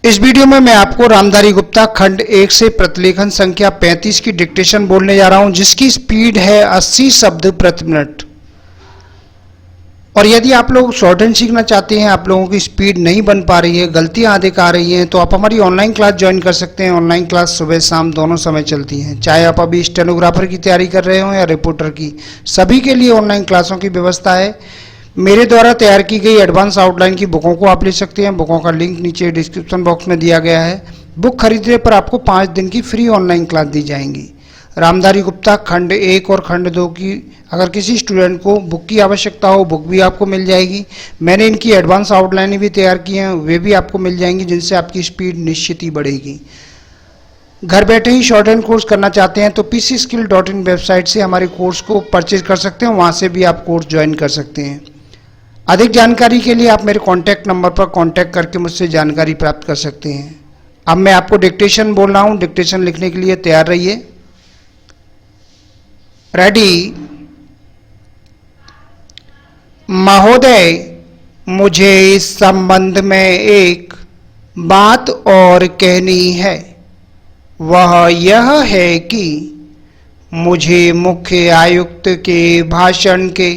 इस वीडियो में मैं आपको रामधारी गुप्ता खंड 1 से प्रतिलेखन संख्या 35 की डिक्टेशन बोलने जा रहा हूं, जिसकी स्पीड है 80 शब्द प्रति मिनट। और यदि आप लोग शॉर्ट हैंड सीखना चाहते हैं, आप लोगों की स्पीड नहीं बन पा रही है, गलतियां अधिक आ रही हैं, तो आप हमारी ऑनलाइन क्लास ज्वाइन कर सकते हैं। ऑनलाइन क्लास सुबह शाम दोनों समय चलती हैं। चाहे आप अभी स्टेनोग्राफर की तैयारी कर रहे हो या रिपोर्टर की, सभी के लिए ऑनलाइन क्लासों की व्यवस्था है। मेरे द्वारा तैयार की गई एडवांस आउटलाइन की बुकों को आप ले सकते हैं। बुकों का लिंक नीचे डिस्क्रिप्शन बॉक्स में दिया गया है। बुक खरीदने पर आपको 5 दिन की फ्री ऑनलाइन क्लास दी जाएंगी। रामधारी गुप्ता खंड 1 और खंड 2 की अगर किसी स्टूडेंट को बुक की आवश्यकता हो, बुक भी आपको मिल जाएगी। मैंने इनकी एडवांस आउटलाइन भी तैयार की हैं, वे भी आपको मिल जाएंगी, जिनसे आपकी स्पीड निश्चित ही बढ़ेगी। घर बैठे ही शॉर्ट हैंड कोर्स करना चाहते हैं तो pcskill.in वेबसाइट से हमारे कोर्स को परचेज कर सकते हैं। वहाँ से भी आप कोर्स ज्वाइन कर सकते हैं। अधिक जानकारी के लिए आप मेरे कॉन्टैक्ट नंबर पर कॉन्टैक्ट करके मुझसे जानकारी प्राप्त कर सकते हैं। अब मैं आपको डिक्टेशन बोल रहा हूँ, डिक्टेशन लिखने के लिए तैयार रहिए। रेडी। महोदय, मुझे इस संबंध में एक बात और कहनी है। वह यह है कि मुझे मुख्य आयुक्त के भाषण के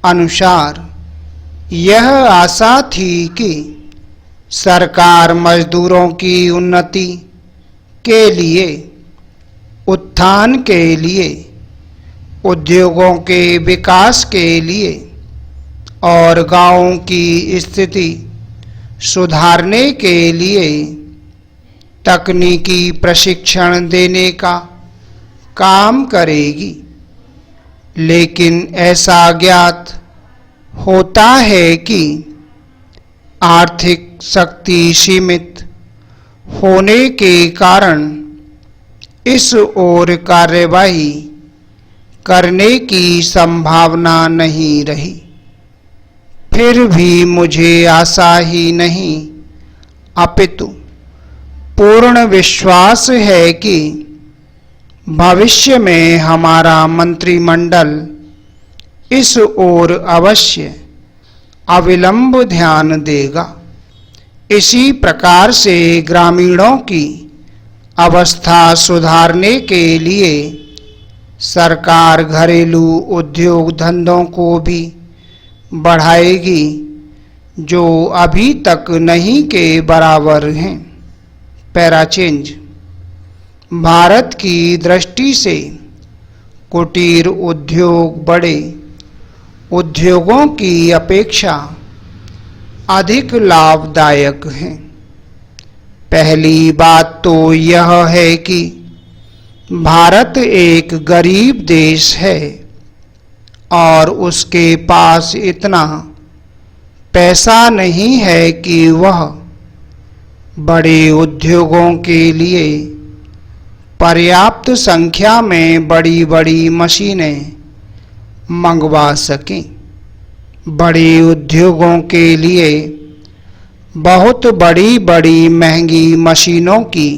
अनुसार यह आशा थी कि सरकार मजदूरों की उन्नति के लिए, उत्थान के लिए, उद्योगों के विकास के लिए और गांवों की स्थिति सुधारने के लिए तकनीकी प्रशिक्षण देने का काम करेगी। लेकिन ऐसा ज्ञात होता है कि आर्थिक शक्ति सीमित होने के कारण इस ओर कार्यवाही करने की संभावना नहीं रही। फिर भी मुझे आशा ही नहीं अपितु पूर्ण विश्वास है कि भविष्य में हमारा मंत्रिमंडल इस ओर अवश्य अविलंब ध्यान देगा। इसी प्रकार से ग्रामीणों की अवस्था सुधारने के लिए सरकार घरेलू उद्योग धंधों को भी बढ़ाएगी, जो अभी तक नहीं के बराबर हैं। Para change. भारत की दृष्टि से कुटीर उद्योग बड़े उद्योगों की अपेक्षा अधिक लाभदायक हैं। पहली बात तो यह है कि भारत एक गरीब देश है और उसके पास इतना पैसा नहीं है कि वह बड़े उद्योगों के लिए पर्याप्त संख्या में बड़ी बड़ी मशीनें मंगवा सकें। बड़े उद्योगों के लिए बहुत बड़ी बड़ी महंगी मशीनों की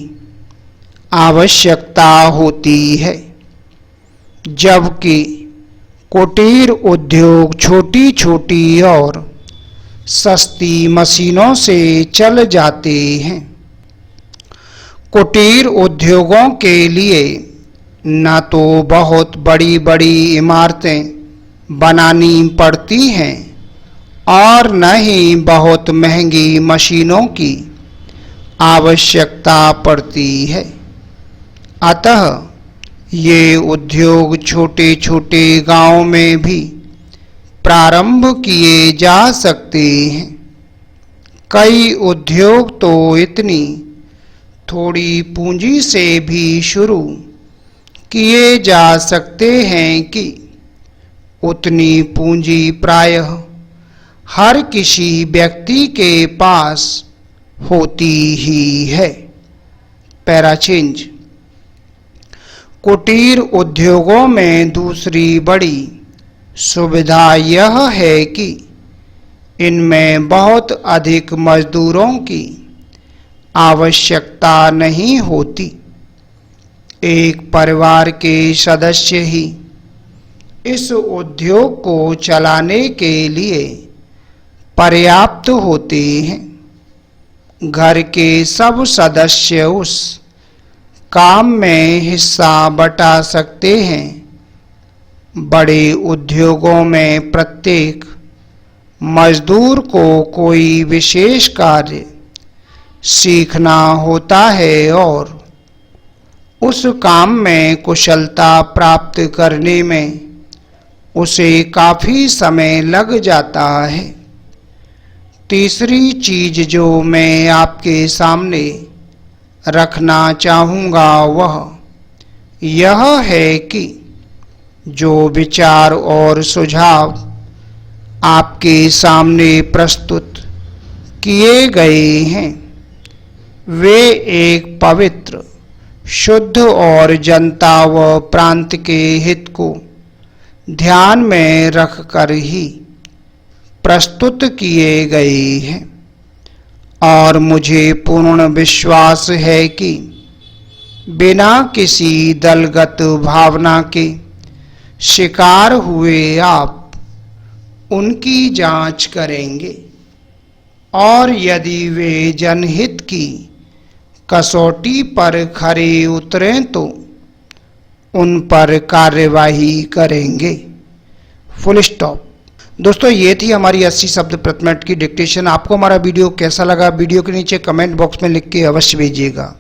आवश्यकता होती है, जबकि कुटीर उद्योग छोटी छोटी और सस्ती मशीनों से चल जाते हैं। कुटीर उद्योगों के लिए न तो बहुत बड़ी बड़ी इमारतें बनानी पड़ती हैं और न ही बहुत महंगी मशीनों की आवश्यकता पड़ती है। अतः ये उद्योग छोटे छोटे गांवों में भी प्रारंभ किए जा सकते हैं। कई उद्योग तो इतनी थोड़ी पूंजी से भी शुरू किए जा सकते हैं कि उतनी पूंजी प्रायः हर किसी व्यक्ति के पास होती ही है। Para change. कुटीर उद्योगों में दूसरी बड़ी सुविधा यह है कि इनमें बहुत अधिक मजदूरों की आवश्यकता नहीं होती। एक परिवार के सदस्य ही इस उद्योग को चलाने के लिए पर्याप्त होते हैं। घर के सब सदस्य उस काम में हिस्सा बटा सकते हैं। बड़े उद्योगों में प्रत्येक मजदूर को कोई विशेष कार्य सीखना होता है और उस काम में कुशलता प्राप्त करने में उसे काफी समय लग जाता है। तीसरी चीज जो मैं आपके सामने रखना चाहूँगा वह यह है कि जो विचार और सुझाव आपके सामने प्रस्तुत किए गए हैं वे एक पवित्र, शुद्ध और जनता व प्रांत के हित को ध्यान में रखकर ही प्रस्तुत किए गए हैं और मुझे पूर्ण विश्वास है कि बिना किसी दलगत भावना के शिकार हुए आप उनकी जांच करेंगे और यदि वे जनहित की कसौटी पर खरे उतरें तो उन पर कार्यवाही करेंगे। Full stop. दोस्तों, ये थी हमारी 80 शब्द प्रति मिनट की डिक्टेशन। आपको हमारा वीडियो कैसा लगा वीडियो के नीचे कमेंट बॉक्स में लिख के अवश्य भेजिएगा।